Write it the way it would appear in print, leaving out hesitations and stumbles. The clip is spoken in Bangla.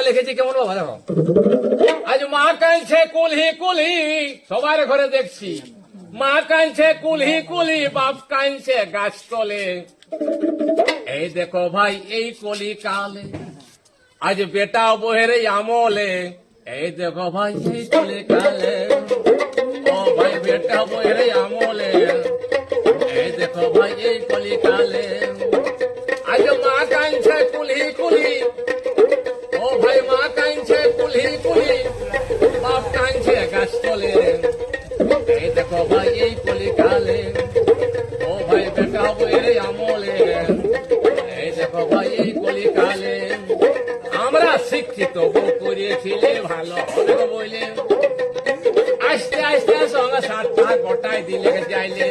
লিখেছি কেমন বাবা দেখো। আজ মা কাঁদছে কুলহি কুলহি, সবার ঘরে দেখছি মা কাঁদছে কুলহি কুলহি, বাপ কাঁদছে গাছ তলে। এই দেখো ভাই এই কলি কালে, আজ বেটা বহের আমলে। এই দেখো ভাই এই কলি কালে, ও ভাই বেটা বহের আমলে। এই দেখো ভাই এই কলি কালে, আজ মা কাঁদছে কুলহি কুলহি, ও ভাই মা কাঁদছে কুলহি কুলহি, বাপ কাঁদছে গাছ তলে। এই দেখো ভাই এই কলি কালে, ও ভাই বেটা বইরে আমলে। এই দেখো ভাই এই কলি কালে, আমরা শিক্ষিত বউ করিয়েছিলে ভালো হবে বলে, আস্তে আস্তে সংসারটা গোটাই দিলে যাইলে।